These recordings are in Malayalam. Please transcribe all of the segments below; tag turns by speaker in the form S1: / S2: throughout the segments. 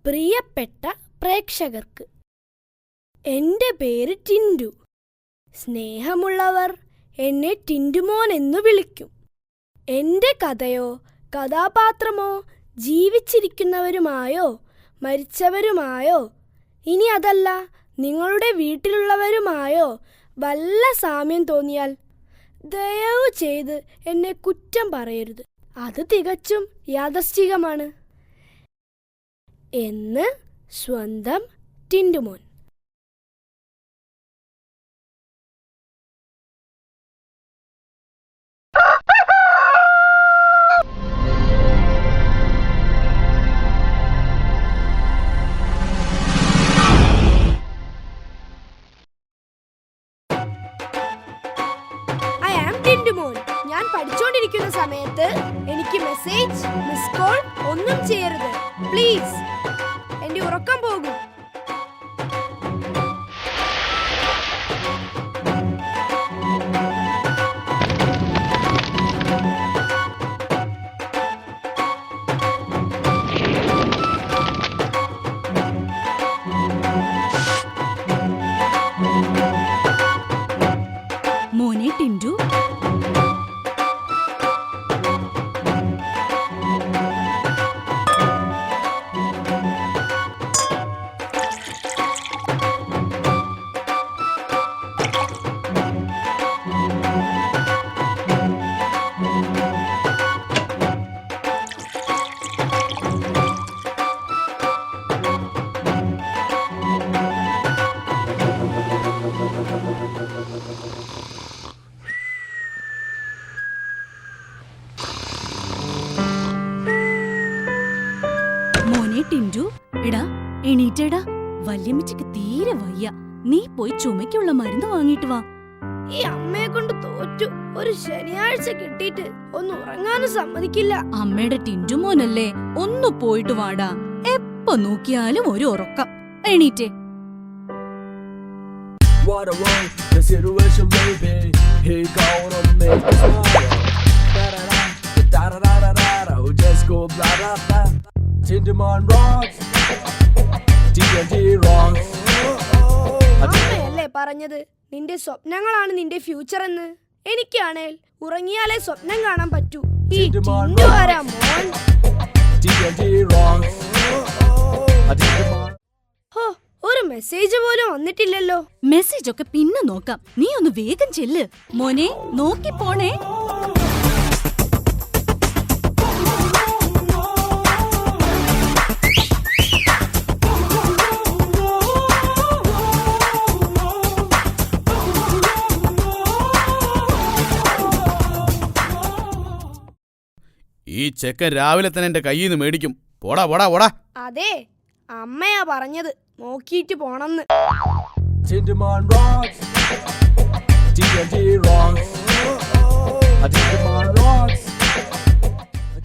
S1: പ്രിയപ്പെട്ട പ്രേക്ഷകർക്ക്, എൻ്റെ പേര് ടിൻഡു. സ്നേഹമുള്ളവർ എന്നെ ടിൻഡുമോൻ എന്നു വിളിക്കും. എൻ്റെ കഥയോ കഥാപാത്രമോ ജീവിച്ചിരിക്കുന്നവരുമായോ മരിച്ചവരുമായോ ഇനി അതല്ല നിങ്ങളുടെ വീട്ടിലുള്ളവരുമായോ വല്ല സാമ്യം തോന്നിയാൽ ദയവ് ചെയ്ത് എന്നെ കുറ്റം പറയരുത്. അത് തികച്ചും യാദൃശ്ചികമാണ്. എന്ന് സ്വന്തം ടിൻഡുമോൻ. ഞാൻ പഠിച്ചുകൊണ്ടിരിക്കുന്ന സമയത്ത് എനിക്ക് മെസ്സേജ്, മിസ് കോൾ ഒന്നും ചെയ്യരുത് പ്ലീസ്. എന്റെ ഉറക്കം പോകും.
S2: മോനെ ടിൻഡു, ടിൻഡു, എടാ എണീറ്റേടാ. വല്യമ്മച്ചിക്ക് തീരെ വയ്യ. നീ പോയി ചുമയ്ക്കുള്ള മരുന്ന് വാങ്ങിട്ട് വാ.
S1: ഈ അമ്മയെ കൊണ്ട് തോറ്റു. ഒരു ശനിയാഴ്ച കിട്ടിയിട്ട് ഒന്ന് ഉറങ്ങാനും സമ്മതിക്കില്ല.
S2: അമ്മയുടെ ടിൻഡു മോനല്ലേ, ഒന്ന് പോയിട്ട് വാടാ. എപ്പോ നോക്കിയാലും ഒരു ഉറക്കം. എണീറ്റേ.
S1: അമ്മയല്ലേ പറഞ്ഞത് നിന്റെ സ്വപ്നങ്ങളാണ് നിന്റെ ഫ്യൂച്ചർ എന്ന്. എനിക്കാണേൽ ഉറങ്ങിയാലേ സ്വപ്നം കാണാൻ പറ്റൂ. ഈ ടിൻഡു ആരാ മോൻ? ഹോ, ഒരു മെസ്സേജ് പോലും വന്നിട്ടില്ലല്ലോ.
S2: മെസ്സേജ് ഒക്കെ പിന്നെ നോക്കാം. നീ ഒന്ന് വേഗം ചെല്ല് മോനെ. നോക്കി പോണേ.
S3: ഈ ചെക്കൻ രാവിലെ തന്നെ എന്റെ കയ്യിൽ നിന്ന് മേടിക്കും. പോടാ പോടാ പോടാ.
S1: അതെ, അമ്മയാ പറഞ്ഞത് നോക്കിയിട്ട് പോണെന്ന്.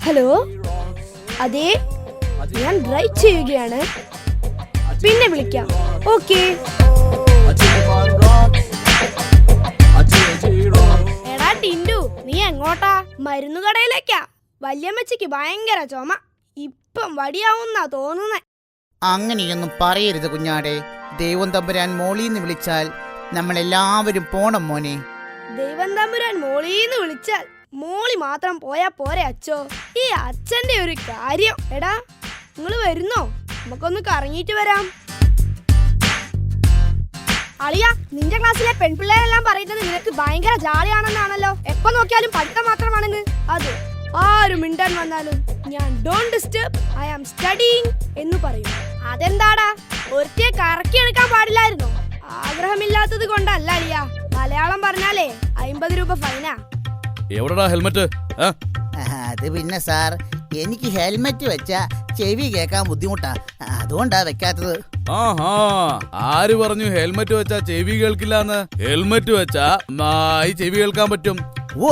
S1: ഹലോ, അതെ, ഞാൻ ഡ്രൈവ് ചെയ്യുകയാണ്. പിന്നെ വിളിക്കാം. ഓക്കേ. എടാ ടിൻഡു, നീ എങ്ങോട്ടാ? മരുന്നു കടയിലേക്കാ. വല്യമ്മച്ചിക്ക് ഭയങ്കര ചുമ. ഇപ്പം വടിയാവുന്നാ തോന്നുന്നേ.
S4: അങ്ങനെയൊന്നും പറയരുത് കുഞ്ഞാടെ. ദൈവം തമ്പുരാൻ മോളീന്ന് വിളിച്ചാൽ നമ്മളെല്ലാവരും പോണം മോനെ.
S1: ദൈവം തമ്പുരാൻ മോളീന്ന് വിളിച്ചാൽ മോളി മാത്രം പോയാ പോരെ അച്ചോ? ഈ അച്ഛന്റെ ഒരു കാര്യം. എടാ, നിങ്ങള് വരുന്നോ? നമുക്കൊന്ന് കറങ്ങിയിട്ട് വരാം. അളിയ, നിന്റെ ക്ലാസ്സിലെ പെൺപിള്ളേരെല്ലാം പറയുന്നത് നിനക്ക് ഭയങ്കര ജാളിയാണെന്നാണല്ലോ. എപ്പോ നോക്കിയാലും പഠിത്തം മാത്രമാണെന്ന്. അത് ആരും മിണ്ടാൻ വന്നാലും ഞാൻ don't disturb, I am studying എന്ന് പറയും. അതെന്താടാ, ഒരുത്തിയെ കറക്കിയെടുക്കാൻ പാടില്ലായിരുന്നോ? ആഗ്രഹമില്ലാത്തത് കൊണ്ടല്ല അളിയ. മലയാളം പറഞ്ഞാലേ 50 രൂപ ഫൈനാ.
S3: എവിടെടാ ഹെൽമെറ്റ്?
S4: അത് പിന്നെ സാർ, എനിക്ക് ഹെൽമെറ്റ് വെച്ചാ ചെവി കേൾക്കാൻ ബുദ്ധിമുട്ടാ, അതുകൊണ്ടാ വെക്കാത്തത്.
S3: ആഹാ, ആര് പറഞ്ഞു ഹെൽമെറ്റ് വെച്ചാ ചെവി കേൾക്കില്ലാന്ന്? ഹെൽമെറ്റ് വെച്ചാ നന്നായി ചെവി കേൾക്കാൻ പറ്റും.
S4: ഓ,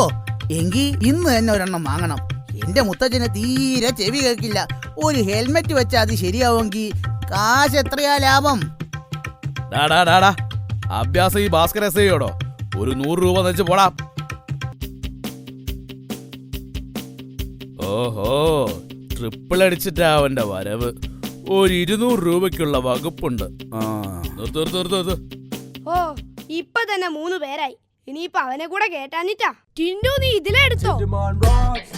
S4: എങ്കി ഇന്ന് തന്നെ ഒരെണ്ണം വാങ്ങണം. എന്റെ മുത്തച്ഛന് തീരെ ചെവി കേൾക്കില്ല. ഒരു ഹെൽമെറ്റ് വെച്ചാ അത് ശരിയാവുമെങ്കിൽ കാശ് എത്രയാ ലാഭം?
S3: അഭ്യാസം ഈ ഭാസ്കർ എസ്ഐയോടോ. ഒരു 100 രൂപ വെച്ച് പോടാ. ഓഹോ, ട്രിപ്പിൾ അടിച്ചിട്ടാ അവന്റെ വരവ്. ഒരു 200 രൂപയ്ക്കുള്ള വകുപ്പുണ്ട്. ആ നിർത്ത്.
S1: ഓ ഇപ്പൊ തന്നെ 3 പേരായി. ഇനിയിപ്പൊ അവനെ കൂടെ കേട്ടാനിട്ടാ. ടിൻഡു നീ ഇതിലെടുത്തോ.
S5: Digimon rocks.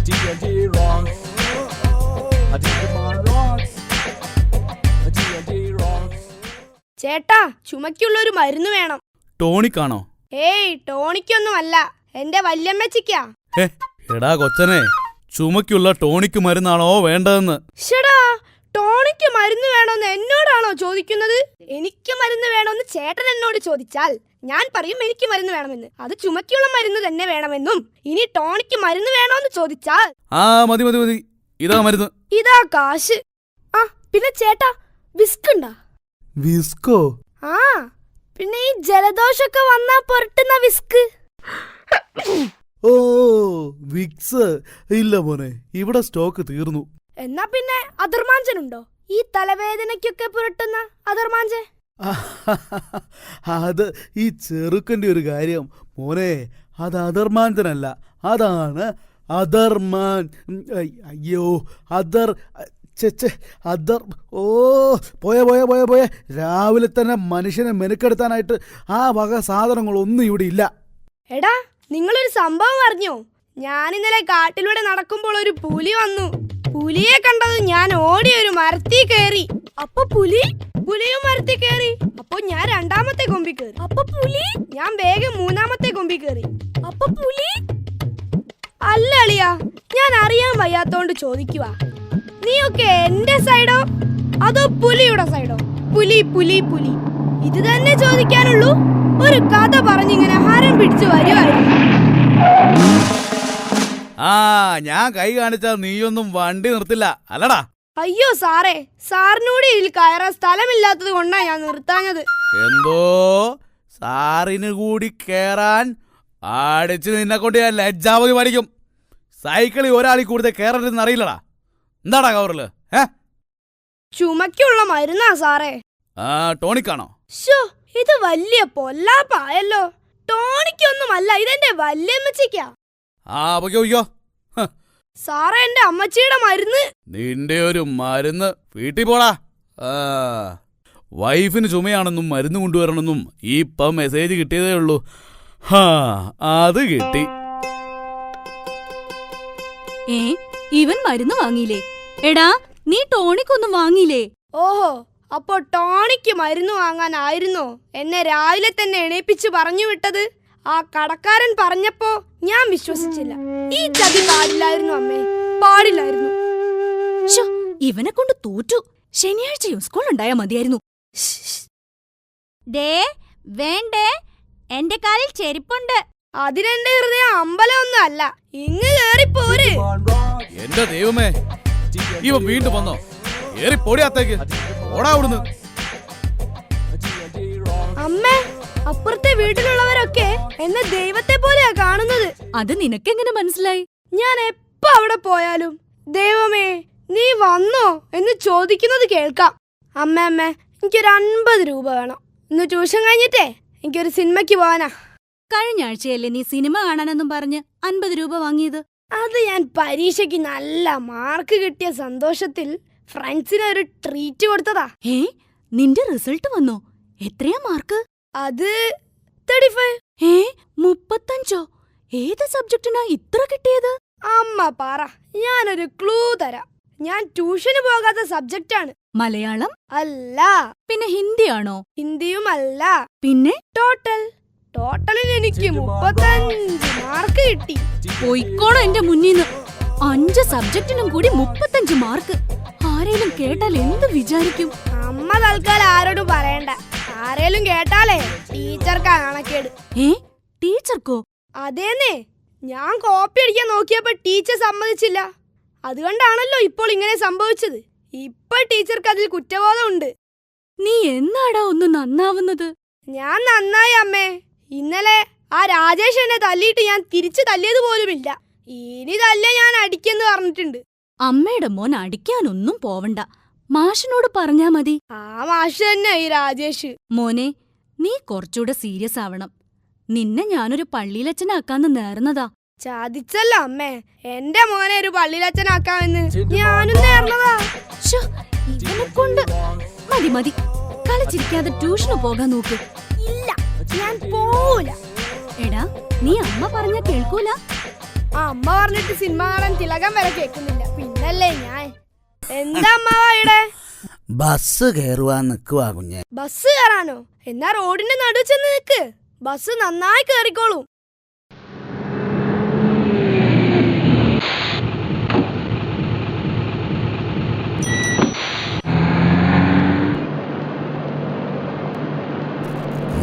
S5: D&D rocks. A Digimon rocks. A D&D rocks.
S1: ചേട്ടാ ചുമക്കുള്ള ഒരു മരുന്ന് വേണം.
S3: ടോണിക്കാണോ?
S1: ഏയ് ടോണിക്കൊന്നുമല്ല, എന്റെ വല്യമ്മച്ചിക്കാ.
S3: എടാ കൊച്ചനെ, ചുമക്കുള്ള ടോണിക്ക് മരുന്നാണോ വേണ്ടതെന്ന്?
S1: ഷടാ, ടോണിക്ക് മരുന്ന് വേണോന്ന് എന്നോടാണോ ചോദിക്കുന്നത്? എനിക്ക് മരുന്ന് വേണോന്ന് ചേട്ടൻ എന്നോട് ചോദിച്ചാൽ ഞാൻ പറയും എനിക്ക് മരുന്ന് വേണമെന്ന്. അത് ചുമക്കുള്ള മരുന്ന് തന്നെ വേണമെന്നും. ഇനി ടോണിക്ക് മരുന്ന് വേണോന്ന് ചോദിച്ചാൽ
S3: ആ മതി, ഇതാ മരുന്ന്.
S1: ഇതാ കാശ്. ആ പിന്നെ ചേട്ടാ വിസ്ക് ഉണ്ടാ?
S3: വിസ്കോ?
S1: ആ പിന്നെ ഈ ജലദോഷൊക്കെ വന്നാ പുരട്ടുന്ന വിസ്ക്.
S3: ഓ വിക്സ് ഇല്ല മോനെ, ഇവിടെ സ്റ്റോക്ക് തീർന്നു.
S1: എന്നാ പിന്നെ അതർമാഞ്ചനുണ്ടോ? ഈ തലവേദനയ്ക്കൊക്കെ പുരട്ടുന്ന അതർമാഞ്ചൻ.
S3: അത് ഈ ചെറുക്കന്റെ ഒരു കാര്യം മോനെ, അത് അധർമാന്തനല്ല, അതാണ് അധർമാൻ. അയ്യോ അതർ അതർ. ഓ പോയ രാവിലെ തന്നെ മനുഷ്യനെ മെനുക്കെടുത്താനായിട്ട് ആ വക സാധനങ്ങളൊന്നും ഇവിടെ ഇല്ല.
S1: എടാ നിങ്ങളൊരു സംഭവം അറിഞ്ഞോ? ഞാൻ ഇന്നലെ കാട്ടിലൂടെ നടക്കുമ്പോൾ ഒരു പുലി വന്നു. പുലിയെ കണ്ടത് ഞാൻ ഓടി ഒരു മരത്തിൽ കയറി. അപ്പൊ പുലിയും മരത്തിൽ കയറി. അപ്പൊ ഞാൻ 2ാമത്തെ കൊമ്പി കയറി. അപ്പൊ പുലി. ഞാൻ വേഗം 3ാമത്തെ കൊമ്പി കയറി. അപ്പൊ പുലി. അല്ല അളിയാ, ഞാൻ അറിയാൻ വയ്യാത്തോണ്ട് ചോദിക്കുക, നീയൊക്കെ എന്റെ സൈഡോ അതോ പുലിയുടെ സൈഡോ? പുലി ഇത് തന്നെ ചോദിക്കാനുള്ളൂ. ഒരു കഥ പറഞ്ഞിങ്ങനെ ഹരം പിടിച്ചു വരുവായിരുന്നു.
S3: ആ ഞാൻ കൈ കാണിച്ചാൽ നീയൊന്നും വണ്ടി നിർത്തില്ല അല്ലടാ.
S1: അയ്യോ സാറേ, സാറിനൂടെ ഇതിൽ കയറാൻ സ്ഥലമില്ലാത്തത് കൊണ്ടാ ഞാൻ നിർത്താഞ്ഞത്.
S3: എന്തോ സാറിന് കൂടി കേറാൻ അടിച്ച് നിന്നെ കൊണ്ട് ഞാൻ ലജ്ജാവതി പഠിക്കും. സൈക്കിളിൽ ഒരാളിൽ കൂടുതൽ കേറരുതെന്ന് അറിയില്ലടാ. എന്താടാ കവറില്?
S1: ചുമക്കുള്ള മരുന്നാ സാറേ.
S3: ആ ടോണിക്കാണോ?
S1: ശോ, ഇത് വലിയ പൊല്ലാപ്പായല്ലോ. ടോണിക്കൊന്നുമല്ല, ഇതെന്റെ വല്യമ്മച്ചിക്കാ.
S3: ആ പൊയ്ക്കോ.
S1: സാറേ എന്റെ അമ്മച്ചിയുടെ മരുന്ന്.
S3: നിന്റെ ഒരു മരുന്ന് വീട്ടിൽ പോടാ. വൈഫിന് ചുമയാണെന്നും മരുന്ന് കൊണ്ടുവരണമെന്നും ഇപ്പം മെസ്സേജ് കിട്ടിയതേ ഉള്ളൂ. അത് കിട്ടി.
S2: ഇവൻ മരുന്ന് വാങ്ങിയില്ലേ? എടാ നീ ടോണിക്കൊന്നും വാങ്ങിയില്ലേ?
S1: ഓഹോ, അപ്പൊ ടോണിക്ക് മരുന്ന് വാങ്ങാനായിരുന്നോ എന്നെ രാവിലെ തന്നെ എണീപ്പിച്ച് പറഞ്ഞു വിട്ടത്? ആ കടക്കാരൻ പറഞ്ഞപ്പോ ഞാൻ വിശ്വസിച്ചില്ല. ഈ ചതി പാടില്ലായിരുന്നു അമ്മേ, പാടില്ലായിരുന്നു.
S2: ഇവനെ കൊണ്ട് തോറ്റു. ശനിയാഴ്ചയും സ്കൂൾ ഉണ്ടായാ മതിയായിരുന്നു. വേണ്ടേ, എന്റെ കാലിൽ ചെരുപ്പുണ്ട്.
S1: അതിനെന്റെ ഹൃദയം അമ്പലമൊന്നും അല്ല. ഇങ്ങ് കേറിപ്പോര്.
S3: എന്റെ ദൈവമേ, ഇവൻ വീണ്ടും വന്നോ? ഏറി പൊടിയാത്തേക്ക് ഓടാ അവിടുന്ന്.
S1: അമ്മേ, അപ്പുറത്തെ വീട്ടിലുള്ളവരൊക്കെ എന്നെ ദൈവത്തെ പോലെയാ കാണുന്നത്.
S2: അത് നിനക്കെങ്ങനെ മനസ്സിലായി?
S1: ഞാൻ എപ്പോ അവിടെ പോയാലും ദൈവമേ നീ വന്നോ എന്ന് ചോദിക്കുന്നത് കേൾക്കാം. അമ്മേ എനിക്കൊരു 50 രൂപ വേണം. ഇന്ന് ട്യൂഷൻ കഴിഞ്ഞിട്ടേ എനിക്കൊരു സിനിമയ്ക്ക് പോവാനാ.
S2: കഴിഞ്ഞ ആഴ്ചയല്ലേ നീ സിനിമ കാണാനെന്നും പറഞ്ഞ് 50 രൂപ വാങ്ങിയത്?
S1: അത് ഞാൻ പരീക്ഷയ്ക്ക് നല്ല മാർക്ക് കിട്ടിയ സന്തോഷത്തിൽ ഫ്രണ്ട്സിന് ഒരു ട്രീറ്റ് കൊടുത്തതാ.
S2: നിന്റെ റിസൾട്ട് വന്നോ? എത്രയാ മാർക്ക്?
S1: അത് 35.
S2: 35? ഏത് സബ്ജക്റ്റിനാ ഇത്ര കിട്ടിയത്?
S1: അമ്മ പറ, ഞാനൊരു ക്ലൂ തരാം. ഞാൻ ട്യൂഷന് പോകാത്ത സബ്ജക്റ്റാണ്.
S2: മലയാളം
S1: അല്ല.
S2: പിന്നെ ഹിന്ദിയാണോ?
S1: ഹിന്ദിയും അല്ല.
S2: പിന്നെ
S1: ടോട്ടലിൽ എനിക്ക് 35 മാർക്ക് കിട്ടി.
S2: പോയിക്കോളോ എന്റെ മുന്നിന്ന്. 5 സബ്ജക്റ്റിനും കൂടി 35 മാർക്ക്. ആരേലും കേട്ടാൽ എന്ത് വിചാരിക്കും?
S1: അമ്മ തൽക്കാലം ആരോടും പറയണ്ട. ആരേലും കേട്ടാലേ ടീച്ചർക്കാ കണക്കേട്.
S2: ടീച്ചർക്കോ?
S1: അതേന്നേ, ഞാൻ കോപ്പി അടിക്കാൻ നോക്കിയപ്പോ ടീച്ചർ സമ്മതിച്ചില്ല. അതുകൊണ്ടാണല്ലോ ഇപ്പോൾ ഇങ്ങനെ സംഭവിച്ചത്. ഇപ്പൊ ടീച്ചർക്ക് അതിൽ കുറ്റബോധമുണ്ട്.
S2: നീ എന്നാടാ ഒന്ന് നന്നാവുന്നത്?
S1: ഞാൻ നന്നായി അമ്മേ. ഇന്നലെ ആ രാജേഷ് എന്നെ തല്ലിയിട്ട് ഞാൻ തിരിച്ചു തല്ലിയത് പോലുമില്ല. ഇനി തല്ല ഞാൻ അടിക്കെന്ന് പറഞ്ഞിട്ടുണ്ട്.
S2: അമ്മയുടെ മോൻ അടിക്കാനൊന്നും പോവണ്ട, മാഷിനോട് പറഞ്ഞാ മതി.
S1: ആ മാഷ് തന്നെ ഈ രാജേഷ്.
S2: മോനെ, നീ കുറച്ചുകൂടെ സീരിയസ് ആവണം. നിന്നെ ഞാനൊരു പള്ളിയിലച്ഛനാക്കാന്ന് നേർന്നതാ.
S1: ചതിച്ചല്ലോ അമ്മേ. എന്റെ മോനെ ഒരു പള്ളിയിലച്ഛനാക്കാമെന്ന് ഞാനും നേർന്നതാ.
S2: ശോ, മതി കളിച്ചിരിക്കാതെ ട്യൂഷന് പോകാൻ നോക്ക്.
S1: ഇല്ല, ഞാൻ പോവൂല.
S2: എടാ നീ അമ്മ പറഞ്ഞ കേൾക്കൂല.
S1: ആ അമ്മ പറഞ്ഞിട്ട് സിനിമ കാണാൻ തിലകം വരെ കേൾക്കുന്നില്ല, പിന്നല്ലേ ഞാൻ. എന്താ അമ്മാവാ ഇവിടെ?
S4: ബസ് കയറുവാൻ നിക്കുവാ കുഞ്ഞെ.
S1: ബസ് കയറാനോ? എന്നാ റോഡിന്റെ നടുവ് ചെന്ന് നിക്ക്, ബസ് നന്നായി കേറിക്കോളൂ.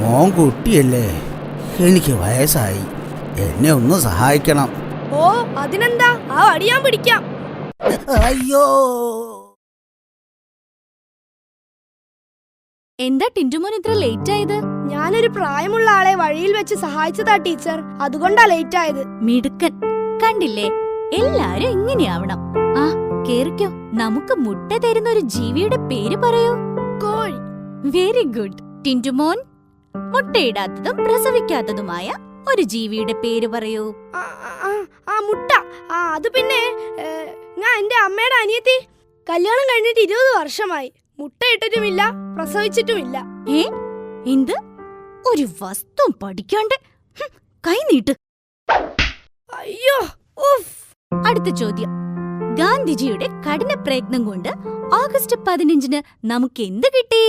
S4: മോൻ കുട്ടിയല്ലേ, എനിക്ക് വയസ്സായി, എന്നെ ഒന്ന് സഹായിക്കണം.
S1: ഓ അതിനെന്താ, ആ വടിയാൻ പിടിക്കാം.
S4: അയ്യോ,
S2: എന്താ ടിന്റുമോൻ ഇത്ര ലേറ്റ് ആയത്?
S1: ഞാനൊരു പ്രായമുള്ള ആളെ വഴിയിൽ വെച്ച് സഹായിച്ചതാ ടീച്ചർ, അതുകൊണ്ടാ ലേറ്റ് ആയത്.
S2: മിടുക്കൻ. കണ്ടില്ലേ, എല്ലാരും ഇങ്ങനെയാവണം. ആ കേറിക്കോ. നമുക്ക് മുട്ട തരുന്ന ഒരു ജീവിയുടെ പേര് പറയൂ.
S1: കോഴി.
S2: Very good Tintumon. മുട്ടയിടാത്തതും പ്രസവിക്കാത്തതുമായ ഒരു ജീവിയുടെ പേര് പറയൂ.
S1: ആ, ആ, ആ, ആ മുട്ട. ആ അത് പിന്നെ ഞാൻ എന്റെ അമ്മയുടെ അനിയത്തി. കല്യാണം കഴിഞ്ഞിട്ട് 20 വർഷമായി. മുട്ട ഇട്ടിട്ടുമില്ല, പ്രസവിച്ചിട്ടുമില്ല.
S2: ഏ എന്ത്? ഒരു വസ്തു പഠിക്കാണ്ട് കൈ നീട്ട്.
S1: അയ്യോ, ഉഫ്.
S2: അടുത്ത ചോദ്യം. ഗാന്ധിജിയുടെ കഠിന പ്രയത്നം കൊണ്ട് ഓഗസ്റ്റ് 15-ന് നമുക്ക് എന്ത് കിട്ടി?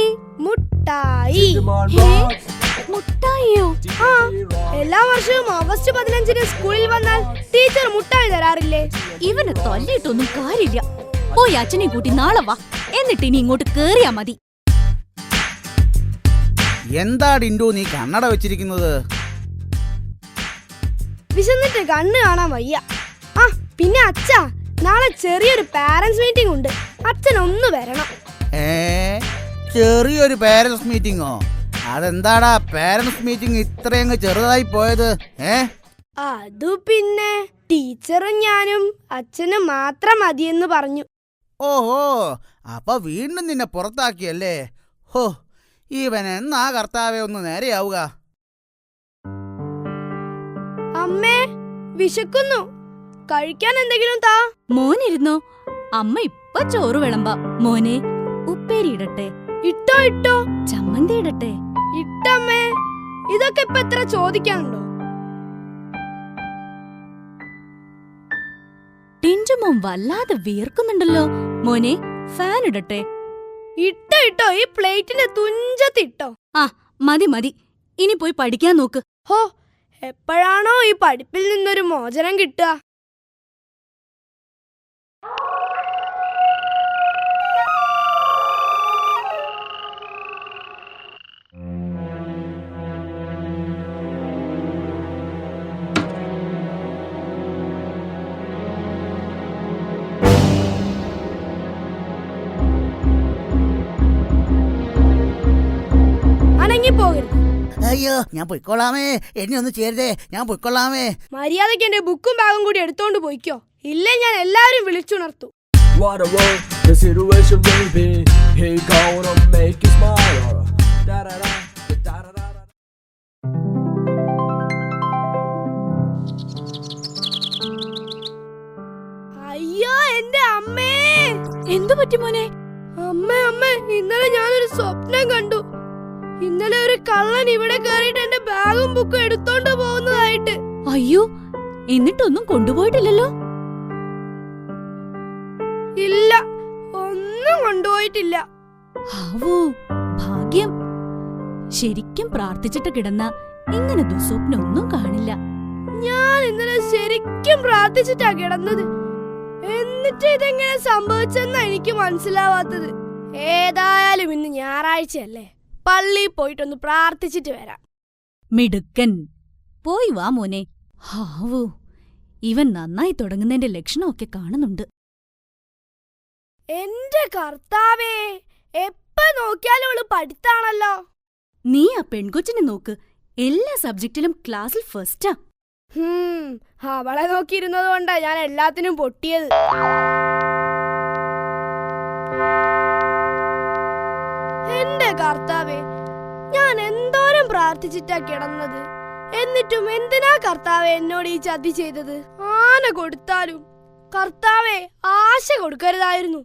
S1: മുട്ടായി.
S5: Digimon
S2: ഹേ?
S5: rocks.
S2: മുട്ടായിയോ?
S1: ആ
S5: TNT rocks.
S1: എല്ലാ വർഷവും ഓഗസ്റ്റ് 15-ന് സ്കൂളിൽ വന്നാൽ ടീച്ചർ മുട്ടായി തരാറില്ലേ?
S2: ഇവന് തല്ലിയിട്ടൊന്നും കാര്യമില്ല. പോയി അച്ഛനെ കൂട്ടി നാളെ വാ, എന്നിട്ട് ഇനി ഇങ്ങോട്ട് കേറിയാ മതി.
S4: എന്താ ടിൻഡു നീ കണ്ണട വെച്ചിരിക്കുന്നത്?
S1: വിശന്നിട്ട് കണ്ണ് കാണാൻ വയ്യ. ആ പിന്നെ അച്ഛാ, നാളെ ചെറിയൊരു പാരന്റ്സ് മീറ്റിംഗ് ഉണ്ട്, അച്ഛൻ ഒന്ന് വരണം.
S4: ചെറിയൊരു പാരന്റ്സ് മീറ്റിംഗോ? അതെന്താടാ പാരന്റ്സ് മീറ്റിംഗ് ഇത്രയങ്ങ് ചെറുതായി പോയത്?
S1: അതു പിന്നെ ടീച്ചറും ഞാനും അച്ഛനും മാത്രം മതിയെന്ന് പറഞ്ഞു.
S4: ഓഹോ, അപ്പൊ വീണ്ടും നിന്നെ പുറത്താക്കിയല്ലേ? ഹോ, ഇവൻ എന്നാ കർത്താവേ ഒന്ന് നേരെയാവുക.
S1: അമ്മേ, വിശക്കുന്നു, കഴിക്കാൻ എന്തെങ്കിലും താ.
S2: മോനിരുന്നോ, അമ്മ ഇപ്പൊ ചോറ് വിളമ്പാം. മോനെ, ഉപ്പേരി ഇടട്ടെ?
S1: ഇട്ടോ ഇട്ടോ.
S2: ചമ്മന്തി ഇടട്ടെ?
S1: ഇട്ടമ്മേ. ഇതൊക്കെ ഇപ്പൊ എത്ര ചോദിക്കാനുണ്ടോ?
S2: ടിന്റുമോൻ വല്ലാതെ വിയർക്കുന്നുണ്ടല്ലോ. മോനെ, ഫാൻ ഇടട്ടെ?
S1: ഇട്ടോ ഇട്ടോ, ഈ പ്ലേറ്റിന്റെ തുഞ്ചത്തിട്ടോ.
S2: ആ മതി മതി, ഇനി പോയി പഠിക്കാൻ നോക്ക്.
S1: ഹോ, എപ്പോഴാണോ ഈ പഠിപ്പിൽ നിന്നൊരു മോചനം കിട്ടുക? അനങ്ങിപ്പോകരുത്.
S4: അയ്യോ, ഞാൻ പൊയ്ക്കൊള്ളാമേ, എന്നെ ഒന്ന് ചേരുതേ, ഞാൻ പൊയ്ക്കൊള്ളാമേ.
S1: മര്യാദയ്ക്ക് എന്റെ ബുക്കും ബാഗും കൂടി എടുത്തോണ്ട് പോയിക്കോ, ഇല്ലേ ഞാൻ എല്ലാവരും വിളിച്ചുണർത്തു.
S5: What a world the situation will be. He gonna make you smile. Da da da da da da.
S1: അയ്യോ എന്റെ അമ്മേ.
S2: എന്തു പറ്റി മോനെ?
S1: അമ്മ അമ്മ, ഇന്നലെ ഞാനൊരു സ്വപ്നം കണ്ടു. ഇന്നലെ ഒരു കള്ളൻ ഇവിടെ കയറിയിട്ട് എന്റെ ബാഗും ബുക്കും എടുത്തോണ്ട് പോകുന്നതായിട്ട്.
S2: അയ്യോ, എന്നിട്ടൊന്നും കൊണ്ടുപോയിട്ടില്ലല്ലോ?
S1: ഇല്ല, ഒന്നും കൊണ്ടുപോയിട്ടില്ല.
S2: ഹാവൂ, ഭാഗ്യം. ശരിക്കും പ്രാർത്ഥിച്ചിട്ട് കിടന്ന ഇങ്ങനെ ദുസ്വപ്നം ഒന്നും കാണില്ല.
S1: ഞാൻ ഇന്നലെ ശരിക്കും പ്രാർത്ഥിച്ചിട്ടാ കിടന്നത്, എന്നിട്ട് ഇതെങ്ങനെ സംഭവിച്ചെന്നാ എനിക്ക് മനസ്സിലാവാത്തത്. ഏതായാലും ഇന്ന് ഞായറാഴ്ചയല്ലേ, പള്ളിയിൽ പോയിട്ടൊന്ന് പ്രാർത്ഥിച്ചിട്ട് വരാം.
S2: മിടുക്കൻ, പോയി വാ മോനെ. ഹാവൂ, ഇവൻ നന്നായി തുടങ്ങുന്നതിന്റെ ലക്ഷണമൊക്കെ കാണുന്നുണ്ട്.
S1: എന്റെ കർത്താവേ, എപ്പ നോക്കിയാലും അവള് പഠിത്താണല്ലോ.
S2: നീ ആ പെൺകൊച്ചിനെ നോക്ക്, എല്ലാ സബ്ജക്റ്റിലും ക്ലാസ്സിൽ ഫസ്റ്റാ.
S1: അവളെ നോക്കിയിരുന്നത് കൊണ്ടാ ഞാൻ എല്ലാത്തിനും പൊട്ടിയത്. എന്റെ കർത്താവേ, ഞാൻ എന്തോരം പ്രാർത്ഥിച്ചിട്ടാ കിടന്നത്, എന്നിട്ടും എന്തിനാ കർത്താവേ എന്നോട് ഈ ചതി ചെയ്തത്? ആന കൊടുത്താലും കർത്താവേ ആശ കൊടുക്കരുതായിരുന്നു.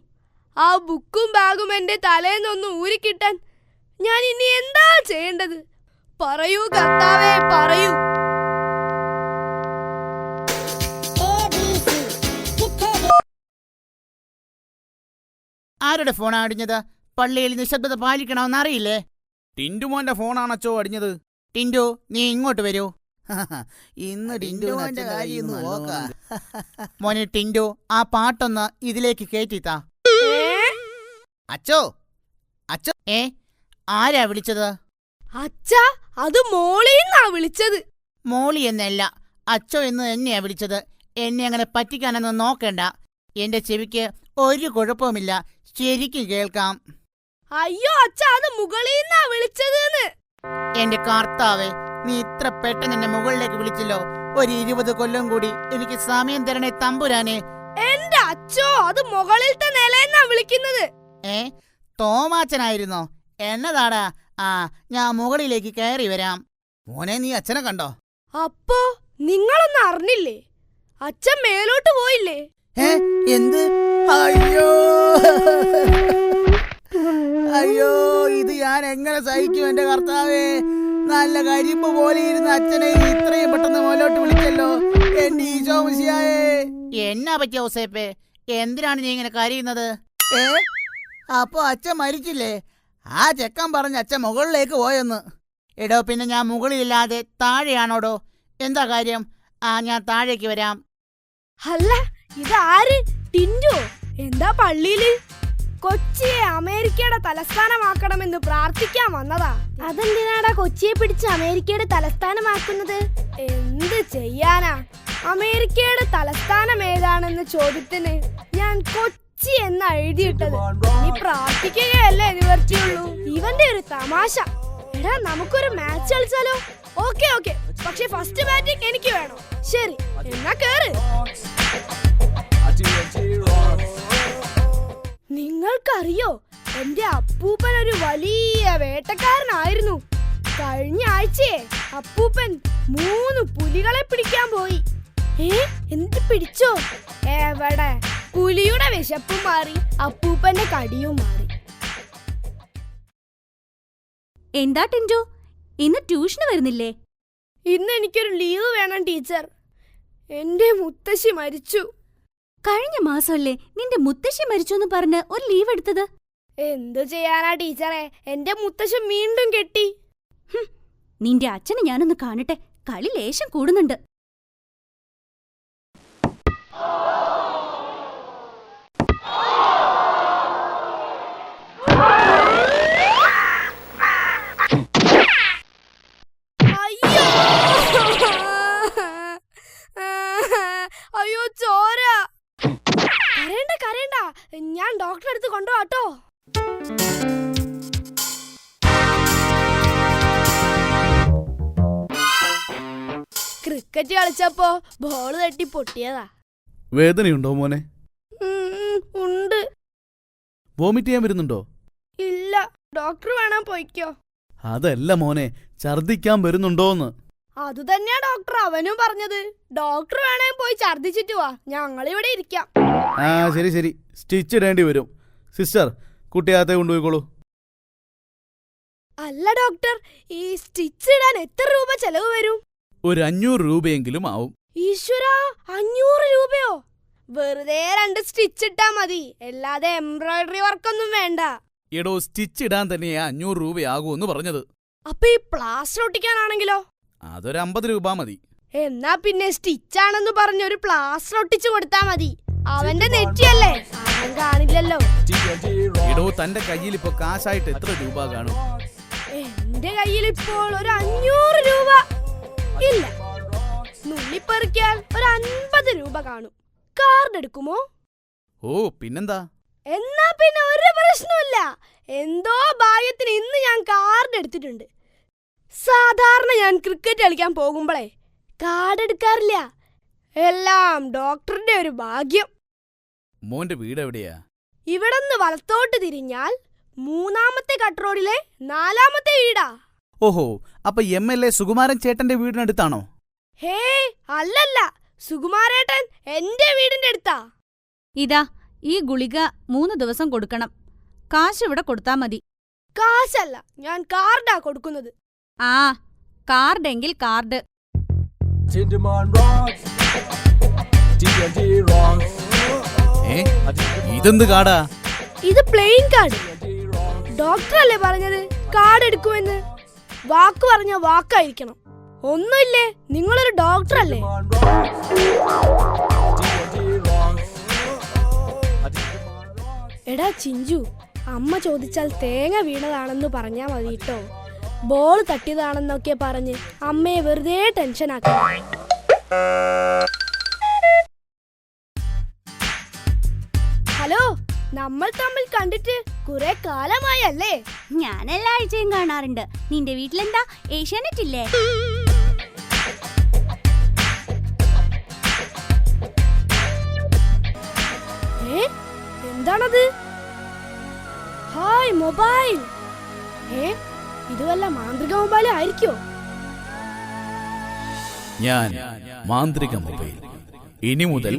S1: ആ ബുക്കും ബാഗും എന്റെ തലേന്നൊന്ന് ഊരിക്കിട്ടാൻ ഞാൻ ഇനി എന്താ ചെയ്യേണ്ടത്? പറയൂ കർത്താവേ, പറയൂ.
S4: ആരുടെ ഫോണാ അടിഞ്ഞത്? പള്ളിയിൽ നിശബ്ദത പാലിക്കണമെന്ന് അറിയില്ലേ?
S3: ടിൻറ്റുമോന്റെ ഫോണാണച്ചോ അടിഞ്ഞത്.
S4: ടിൻഡു, നീ ഇങ്ങോട്ട് വരൂ. ഇന്ന് ടിൻഡുവിന്റെ കാര്യം നോക്കാം. മോനെ ടിൻഡു, ആ പാട്ടൊന്ന് ഇതിലേക്ക് കേറ്റിത്താ. അച്ചോ, അച്ചോ, ആരാ വിളിച്ചത്?
S1: അച്ഛാ, അത് മോളിന്നാ വിളിച്ചത്.
S4: മോളി എന്നല്ല, അച്ചോ എന്ന് എന്നെയാ വിളിച്ചത്. എന്നെ അങ്ങനെ പറ്റിക്കാനൊന്നും നോക്കണ്ട. എന്റെ ചെവിക്ക് ഒരു കുഴപ്പവുമില്ല, ശരിക്കും കേൾക്കാം.
S1: അയ്യോ അച്ഛാ, അത് മുകളിന്നാ വിളിച്ചത്.
S4: എന്റെ കർത്താവേ, നീ ഇത്ര പെട്ടെന്ന് എന്നെ മുകളിലേക്ക് വിളിച്ചല്ലോ. ഒരു 20 കൊല്ലം കൂടി എനിക്ക് സമയം തരണേ തമ്പുരാനെ.
S1: എന്റെ അച്ഛോ, അത് മുകളിലത്തെ നിലയെന്നാ വിളിക്കുന്നത്.
S4: തോമാച്ചനായിരുന്നോ? എന്നതാടാ? ആ, ഞാൻ മുകളിലേക്ക് കയറി വരാം. മോനെ, നീ അച്ഛനെ കണ്ടോ?
S1: അപ്പോ നിങ്ങളൊന്നും അറിഞ്ഞില്ലേ? അച്ഛൻ മേലോട്ട് പോയില്ലേ?
S4: എന്ത്? അയ്യോ അയ്യോ, ഇത് ഞാൻ എങ്ങനെ സഹിക്കും എന്റെ കർത്താവേ. നല്ല കരിമ്പ് പോലെ ഇരുന്ന അച്ഛനെ ഇത്രയും പെട്ടെന്ന് മോലോട്ട് വിളിച്ചല്ലോ എന്റെ ഈശോ മിശിഹായേ. എന്നാ പറ്റിയ ഔസേപ്പേ? എന്തിനാണ് നീ ഇങ്ങനെ കരയുന്നത്? അപ്പൊ അച്ഛൻ മരിച്ചില്ലേ? ആ ചെക്കൻ പറഞ്ഞ അച്ഛൻ മുകളിലേക്ക് പോയെന്ന്. എടോ, പിന്നെ ഞാൻ മുകളിലില്ലാതെ താഴെയാണോടോ? എന്താ കാര്യം? ഞാൻ താഴേക്ക് വരാം.
S1: അല്ല, ഇതാര്? ടിൻഡു? എന്താ പള്ളിയില്? കൊച്ചിയെ അമേരിക്കയുടെ തലസ്ഥാനമാക്കണമെന്ന് പ്രാർത്ഥിക്കാൻ വന്നതാ. അതെന്തിനാടാ കൊച്ചിയെ പിടിച്ച് അമേരിക്കയുടെ തലസ്ഥാനമാക്കുന്നത്? എന്ത് ചെയ്യാനാ? അമേരിക്കയുടെ തലസ്ഥാനം ഏതാണെന്ന ചോദ്യത്തിന് ഞാൻ കൊച്ചി എന്ന് എഴുതിയിട്ടത്. നീ പ്രാർത്ഥിക്കുകയല്ലേ നിവർത്തിയുള്ളൂ. ഇവന്റെ ഒരു തമാശ. എടാ, നമുക്കൊരു മാച്ച് കളിച്ചാലോ? ഓക്കെ ഓക്കെ, പക്ഷെ ഫസ്റ്റ് ബാറ്റിംഗ് എനിക്ക് വേണം. ശരി, എന്നാ കേറ്. നിങ്ങൾക്കറിയോ, എന്റെ അപ്പൂപ്പൻ ഒരു വലിയ വേട്ടക്കാരനായിരുന്നു. കഴിഞ്ഞ ആഴ്ചയെ അപ്പൂപ്പൻ 3 പുലികളെ പിടിക്കാൻ പോയി. എന്നിട്ട് പിടിച്ചോ? എവിടെ? പുലിയുടെ വിശപ്പും മാറി, അപ്പൂപ്പന്റെ കടിയും മാറി.
S2: എന്താ ടിൻഡു, ഇന്ന് ട്യൂഷന് വരുന്നില്ലേ?
S1: ഇന്ന് എനിക്കൊരു ലീവ് വേണം ടീച്ചർ. എന്റെ മുത്തശ്ശി മരിച്ചു.
S2: കഴിഞ്ഞ മാസമല്ലേ നിന്റെ മുത്തശ്ശി മരിച്ചോന്ന് പറഞ്ഞ് ഒരു ലീവ് എടുത്തത്?
S1: എന്തു ചെയ്യാനാ ടീച്ചറെ, എന്റെ മുത്തശ്ശൻ വീണ്ടും കെട്ടി.
S2: നിന്റെ അച്ഛനെ ഞാനൊന്ന് കാണട്ടെ, കളി ലേശം കൂടുന്നുണ്ട്.
S1: അയ്യോ, ചോര. കരയണ്ട കരയണ്ട, ഞാൻ ഡോക്ടറെ അടുത്ത് കൊണ്ടുപോട്ടോ. ക്രിക്കറ്റ് കളിച്ചപ്പോ ബോള് തട്ടി പൊട്ടിയതാ.
S3: വേദനയുണ്ടോ മോനെ?
S1: ഉണ്ട്.
S3: വോമിറ്റ് ചെയ്യാൻ വരുന്നുണ്ടോ?
S1: ഇല്ല, ഡോക്ടർ വേണം പോയിക്കോ.
S3: അതല്ല മോനെ, ഛർദിക്കാൻ വരുന്നുണ്ടോന്ന്.
S1: അത് തന്നെയാ ഡോക്ടർ അവനും പറഞ്ഞത്. ഡോക്ടർ വേണേ പോയി ഛർദിച്ചിട്ട് വാ, ഞങ്ങളിവിടെ ഇരിക്കാം.
S3: ആ ശരി ശരി, സ്റ്റിച്ച് ഇടേണ്ടി വരും. സിസ്റ്റർ, കുട്ടിയകത്തെ കൊണ്ടുപോയിക്കോളൂ.
S1: അല്ല ഡോക്ടർ, ഈ സ്റ്റിച്ച് ഇടാൻ എത്ര രൂപ ചെലവ് വരും?
S3: ഒരു 500 രൂപയെങ്കിലും ആവും.
S1: ഈശ്വരാ, 500 രൂപയോ? വെറുതെ 2 സ്റ്റിച്ച് ഇട്ടാ മതി, അല്ലാതെ എംബ്രോയിഡറി വർക്കൊന്നും വേണ്ട.
S3: എടോ, സ്റ്റിച്ച് ഇടാൻ തന്നെയാ 500 രൂപയാകൂന്ന് പറഞ്ഞത്.
S1: അപ്പൊ ഈ പ്ലാസ്റ്റർ ഒട്ടിക്കാനാണെങ്കിലോ?
S3: അതൊരു 50 രൂപ മതി.
S1: എന്നാ പിന്നെ സ്റ്റിച്ചാണെന്ന് പറഞ്ഞൊരു പ്ലാസ്റ്റർ ഒട്ടിച്ചു കൊടുത്താ മതി. അവന്റെ നെറ്റിയല്ലേ, അവൻ കാണില്ലല്ലോ.
S3: എടോ, തന്റെ കയ്യിൽ ഇപ്പൊ കാശായിട്ട് എത്ര രൂപ കാണും?
S1: എന്റെ കയ്യിൽ ഇപ്പോൾ ഒരു 500 രൂപ ഇല്ല. നുള്ളിപ്പെറുക്കിയാൽ ഒരു 50 രൂപ കാണും. കാർഡ് എടുക്കുമോ?
S3: ഓ, പിന്നെന്താ?
S1: എന്നാ പിന്നെ ഒരു പ്രശ്നമില്ല. എന്തോ ഭാഗ്യത്തിന് ഇന്ന് ഞാൻ കാർഡ് എടുത്തിട്ടുണ്ട്. സാധാരണ ഞാൻ ക്രിക്കറ്റ് കളിക്കാൻ പോകുമ്പോഴേ കാർഡ് എടുക്കാറില്ല. എല്ലാം ഡോക്ടറുടെ ഒരു ഭാഗ്യം.
S3: മോന്റെ വീട് എവിടെയാ?
S1: ഇവിടുന്ന് വലത്തോട്ട് തിരിഞ്ഞാൽ 3ാമത്തെ കട്ട് റോഡിലെ 4ാമത്തെ വീടാ.
S3: ഓഹോ, അപ്പൊ MLA സുകുമാരൻ ചേട്ടന്റെ വീടിനടുത്താണോ?
S1: ഹേ, അല്ലല്ല, സുകുമാരേട്ടൻ എന്റെ വീടിന്റെ അടുത്താ.
S2: ഇതാ ഈ ഗുളിക 3 ദിവസം കൊടുക്കണം. കാശ് ഇവിടെ കൊടുത്താ മതി.
S1: കാശല്ല, ഞാൻ കാർഡാ കൊടുക്കുന്നത്.
S2: ആ, കാർഡെങ്കിൽ card.
S5: Tinderman rocks. TNT rocks.
S3: ഇതെന്ത് കാടാ?
S1: ഇത് plain card.
S5: TNT rocks.
S1: Doctor അല്ലേ പറഞ്ഞത് കാർഡ് എടുക്കുമെന്ന്? വാക്ക് പറഞ്ഞ വാക്കായിരിക്കണം. ഒന്നുമില്ലേ, നിങ്ങളൊരു ഡോക്ടർ അല്ലേ?
S5: Tinderman rocks. TNT rocks. Tinderman rocks.
S1: എടാ ചിഞ്ചു, അമ്മ ചോദിച്ചാൽ തേങ്ങ വീണതാണെന്ന് പറഞ്ഞാ മതി കേട്ടോ. ബോൾ തട്ടിയതാണെന്നൊക്കെ പറഞ്ഞ് അമ്മയെ വെറുതെ ടെൻഷനാക്കി. ഹലോ, നമ്മൾ തമ്മിൽ കണ്ടിട്ട് കുറെ കാലമായല്ലേ?
S2: ഞാൻ എല്ലാ ആഴ്ചയും കാണാറുണ്ട്. നിന്റെ വീട്ടിലെന്താ ഏഷ്യാനെറ്റ് ഇല്ലേ?
S1: എന്താണത്? Hi mobile. ഇത് വല്ല മാന്ത്രിക മൊബൈൽ ആയിരിക്കോ?
S3: ഞാൻ മാന്ത്രിക മൊബൈൽ ഇനി മുതൽ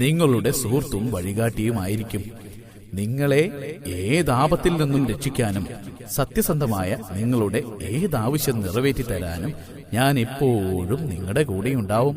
S3: നിങ്ങളുടെ സുഹൃത്തും വഴികാട്ടിയുമായിരിക്കും. നിങ്ങളെ ഏതാപത്തിൽ നിന്നും രക്ഷിക്കാനും സത്യസന്ധമായ നിങ്ങളുടെ ഏതാവശ്യം നിറവേറ്റി തരാനും ഞാൻ എപ്പോഴും നിങ്ങളുടെ കൂടെയുണ്ടാവും.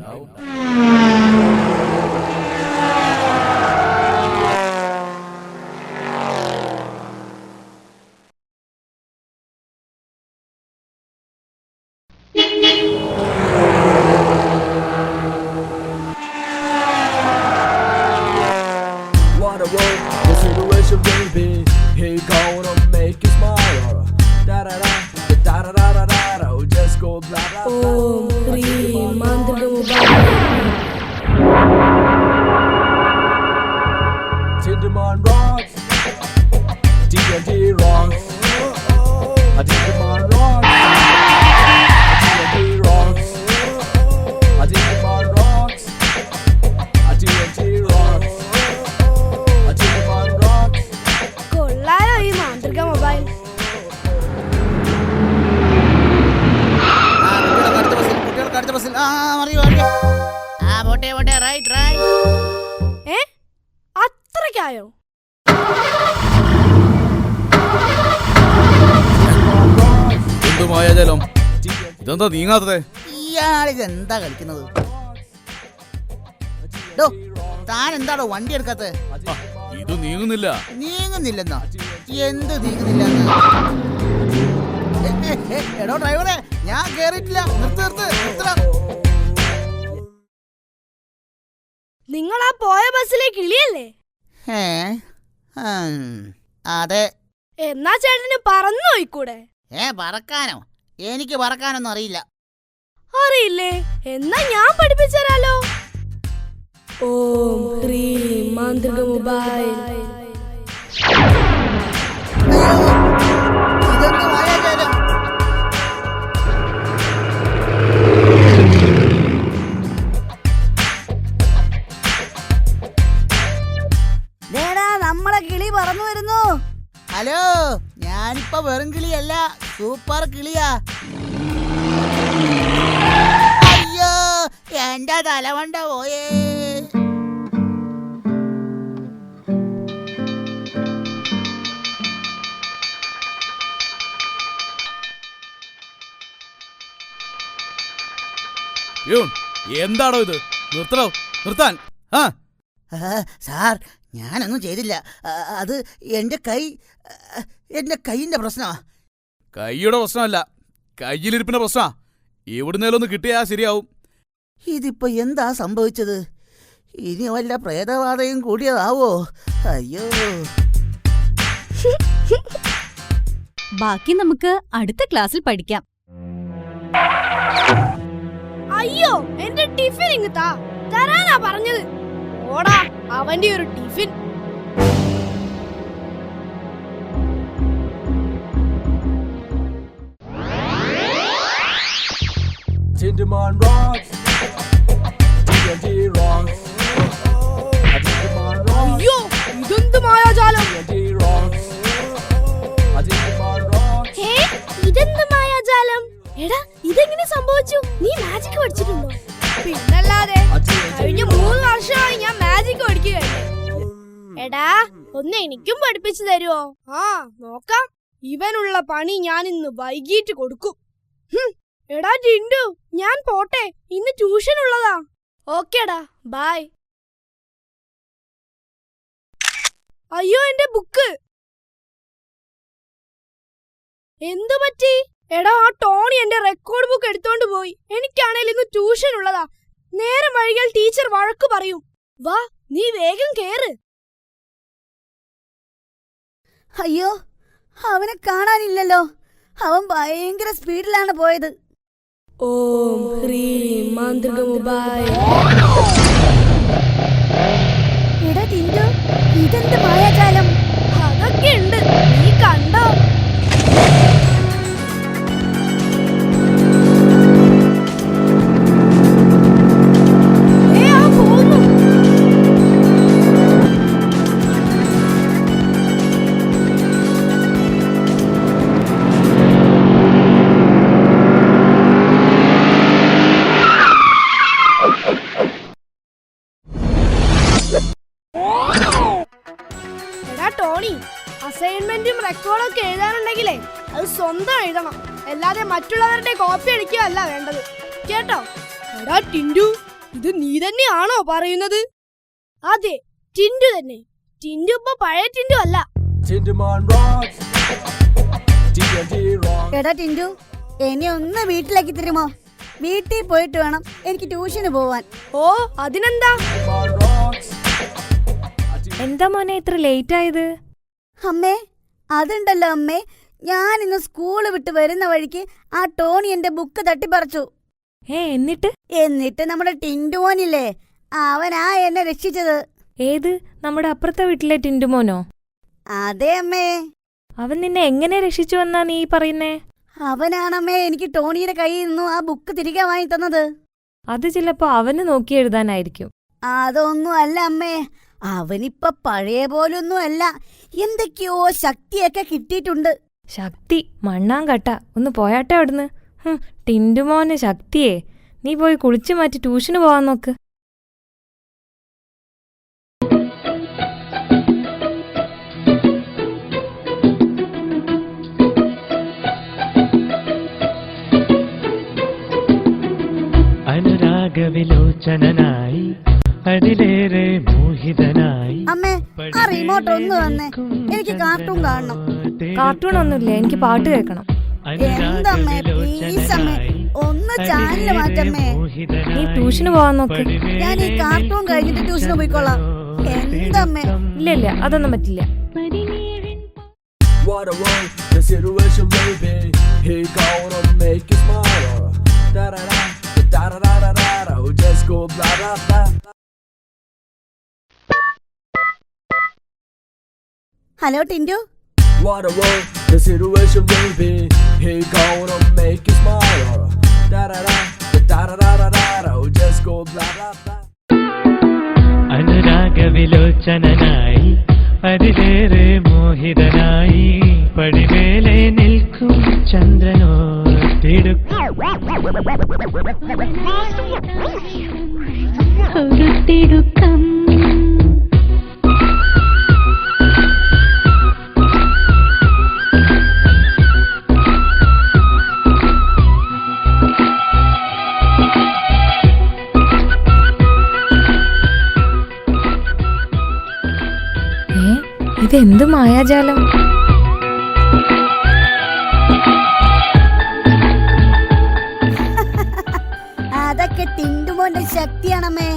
S5: What a world, the situation baby. He gonna make you smile. Da da da da da da da da da. Just go blah blah blah.
S1: ഓം ഹ്രീം മാന്ത്രിക mobile.
S5: Tinderman rocks. TNT rocks. Tinderman rocks. TNT rocks. Tinderman rocks. TNT rocks. Tinderman rocks.
S1: കൊള്ളാലോ ഈ മാന്ത്രിക മൊബൈൽ.
S4: കുട്ടികൾക്ക് അടുത്ത ബസ്സിൽ പോട്ടെ റൈറ്റ് റൈറ്റ്.
S1: അത്രയ്ക്കായോ?
S3: എന്തുമായ ജലം? ഇതെന്താ നീങ്ങാത്തത്?
S4: ഇയാളിതെന്താ കളിക്കുന്നത്? ഡോ, താൻ എന്താടോ വണ്ടി എടുക്കാത്തത്?
S3: ഇത് നീങ്ങുന്നില്ല.
S4: നീങ്ങുന്നില്ലെന്നോ? എന്ത് നീങ്ങുന്നില്ലെന്ന്? എടോ ഡ്രൈവറെ, ഞാൻ കേറിയിട്ടില്ല. നിർത്തണം.
S1: നിങ്ങൾ ആ പോയ ബസ്സിലെ കിളിയല്ലേ?
S4: അതെ.
S1: എന്നാ ചേട്ടന് പറന്നു പോയിക്കൂടെ?
S4: പറക്കാനോ? എനിക്ക് പറക്കാനൊന്നും അറിയില്ല.
S1: അറിയില്ലേ? എന്നാ ഞാൻ പഠിപ്പിച്ചരാലോ. ഓം ഹ്രീം മാന്ത്രിക മൊബൈൽ.
S4: ഇതൊന്നും മായാജാലം.
S6: നമ്മളെ കിളി പറന്നു വരുന്നു.
S4: ഹലോ, ഞാനിപ്പോ വെറും കിളിയല്ല, സൂപ്പർ കിളിയാ. അയ്യോ, എന്റെ തലവണ്ട പോയേ.
S3: എന്താണോ ഇത്? നിർത്താൻ.
S4: സാർ, ഞാനൊന്നും ചെയ്തില്ല. അത് എന്റെ കൈയിന്റെ പ്രശ്നമാ.
S3: കൈയുടെ പ്രശ്നമല്ല, കയ്യിലിരിപ്പിന്റെ പ്രശ്നമാ. എവിടുന്നേലൊന്ന് കിട്ടിയാ ശരിയാവും.
S4: ഇതിപ്പോ എന്താ സംഭവിച്ചത്? ഇനി വല്ല പ്രേതബാധയും കൂടിയതാവോ? അയ്യോ.
S2: ബാക്കി നമുക്ക് അടുത്ത ക്ലാസ്സിൽ പഠിക്കാം.
S1: അയ്യോ, എന്റെ ടിഫിൻ ഇങ്ങ് തരാനാ പറഞ്ഞത്. ഓടാ, അവന്റെ ഒരു tiffin.
S5: Tinderman rocks. TNT rocks. Tinderman rocks.
S1: അയ്യോ, ഇതെന്ത് മായാജാലം?
S5: TNT rocks. Tinderman rocks.
S1: ഇതെന്ത് മായാജാലം? എടാ, ഇതെങ്ങനെ സംഭവിച്ചു? നീ മാജിക് പഠിച്ചിട്ടുണ്ടോ? പിന്നല്ലാതെ, കഴിഞ്ഞ 3 വർഷമായി ഞാൻ മാജിക് പഠിക്കുകയല്ലേ. എടാ, തരുമോ? ആ നോക്കാം. ഇവനുള്ള പണി ഞാൻ ഇന്ന് വൈകിട്ട് കൊടുക്കും. എടാ ടിൻഡു, ഞാൻ പോട്ടെ, ഇന്ന് ട്യൂഷൻ ഉള്ളതാ. ഓക്കേടാ, ബൈ. അയ്യോ, എന്റെ ബുക്ക് എന്തു പറ്റി? എടാ, ആ ടോണി എന്റെ റെക്കോർഡ് ബുക്ക് എടുത്തോണ്ട് പോയി. എനിക്കാണേൽ ഇന്ന് ട്യൂഷൻ ഉള്ളതാ. നേരം വൈകിയാൽ ടീച്ചർ വഴക്ക് പറയും. വാ, നീ വേഗം കേറ്.
S6: അയ്യോ, അവനെ കാണാനില്ലല്ലോ. അവൻ ഭയങ്കര സ്പീഡിലാണ് പോയത്.
S1: ഓം ഹ്രീം മാന്ത്രികമുപായ.
S6: എടാ ടിൻഡു, ഇതെന്ത് മായാജാലം?
S1: അതൊക്കെ ഉണ്ട്, നീ കണ്ടോ? ടോണി, അസൈൻമെന്റും റെക്കോർഡൊക്കെ എഴുതാനുണ്ടെങ്കിലേ അത് സ്വന്തം എഴുതണം, അല്ലാതെ മറ്റുള്ളവരുടെ കോപ്പി അടിക്കുകയല്ല വേണ്ടത്, കേട്ടോ? എടാ ടിൻഡു, ഇത് നീ തന്നെയാണോ പറയുന്നത്? അതെ, ടിൻഡു തന്നെ. ടിൻഡു ഇപ്പൊ പഴയ ടിൻഡു അല്ല.
S5: Tinderman rocks. TNT rocks.
S6: എടാ ടിൻഡു, എന്നെ ഒന്ന് വീട്ടിലേക്ക് തരുമോ? വീട്ടിൽ പോയിട്ട് വേണം എനിക്ക് ട്യൂഷന് പോവാൻ.
S1: ഓ, അതിനെന്താ?
S5: Tinderman rocks.
S7: എന്താ മോനെ ഇത്ര ലേറ്റ് ആയത്?
S6: അമ്മേ, അതുണ്ടല്ലോ അമ്മേ, ഞാൻ ഇന്ന് സ്കൂള് വിട്ട് വരുന്ന വഴിക്ക് ആ ടോണി എന്റെ ബുക്ക് തട്ടിപ്പറിച്ചു.
S7: എന്നിട്ട്
S6: നമ്മുടെ ടിൻഡുമോനില്ലേ, അവനാ എന്നെ രക്ഷിച്ചത്.
S7: ഏത്, നമ്മുടെ അപ്പുറത്തെ വീട്ടിലെ ടിൻഡുമോനോ?
S6: അതെ അമ്മേ.
S7: അവൻ നിന്നെ എങ്ങനെ രക്ഷിച്ചു എന്നാ നീ പറയുന്നേ?
S6: അവനാണമ്മേ എനിക്ക് ടോണിയുടെ കയ്യിൽ നിന്നും ആ ബുക്ക് തിരികെ വാങ്ങി തന്നത്.
S7: അത് ചിലപ്പോ അവന് നോക്കി എഴുതാനായിരിക്കും.
S6: അതൊന്നും അല്ല അമ്മേ, അവനിപ്പ പഴയ പോലൊന്നും അല്ല. എന്തൊക്കെയോ ശക്തിയൊക്കെ കിട്ടിയിട്ടുണ്ട്.
S7: ശക്തി മണ്ണാങ്കട്ട, ഒന്ന് പോയാട്ടെ അവിടുന്ന്. ടിൻഡുമോന് ശക്തിയേ, നീ പോയി കുളിച്ചു മാറ്റി ട്യൂഷന് പോവാൻ നോക്ക്.
S8: അനുരാഗവിലോചനായി അതിലേറെ മോഹിതനായി.
S6: അമ്മേ, ആ റിമോട്ട് ഒന്ന് വന്നേ, എനിക്ക് കാർട്ടൂൺ കാണണം.
S7: കാർട്ടൂൺ ഒന്നുമില്ല, എനിക്ക് പാട്ട് കേൾക്കണം.
S6: എന്തമ്മേ, പ്ലീസ് അമ്മേ, ഒന്ന് ചാനല് മാറ്റമ്മേ.
S7: നീ ട്യൂഷന് പോവാൻ നോക്ക്.
S6: ഞാൻ ഈ കാർട്ടൂൺ കഴിഞ്ഞിട്ട് ട്യൂഷന് പോയിക്കോളാം. എന്തമ്മേ?
S7: ഇല്ല, അതൊന്നും പറ്റില്ല.
S5: What a world, the situation baby. He gonna make you smile. Da da da da da da da da da. Just go blah blah blah.
S6: Hello Tindu.
S5: What a world, the situation baby. He gonna make you smile. Da da da da da da da da da. Just go blah blah blah.
S8: അനുരാഗവിലോചനായി അതിലേറെ മോഹിതനായി പടിമേലെ നിൽക്കും ചന്ദ്രനോ തിടുക്കം.
S7: ഇതെന്ത് മായാജാലം?
S6: അതൊക്കെ ടിൻഡുമോന്റെ ശക്തിയാണമ്മേ.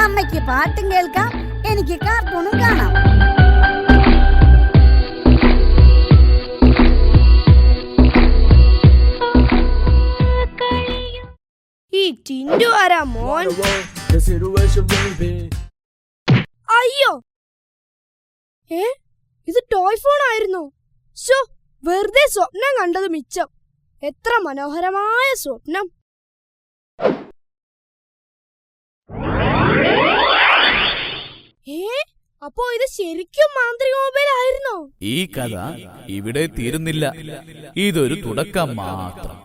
S6: അമ്മയ്ക്ക് പാട്ടും കേൾക്കാം, എനിക്ക് കാർട്ടൂണും കാണാം.
S1: ഈ ടിൻഡു ആരാ മോൻ?
S5: What a world, the situation baby.
S1: അയ്യോ, ഇത് ടോയ് ഫോൺ ആയിരുന്നു. ശോ, വെറുതെ സ്വപ്നം കണ്ടത് മിച്ചം. എത്ര മനോഹരമായ സ്വപ്നം. അപ്പോ ഇത് ശരിക്കും മാന്ത്രിക മൊബൈൽ ആയിരുന്നോ?
S3: ഈ കഥ ഇവിടെ തീരുന്നില്ല, ഇതൊരു തുടക്കം മാത്രം.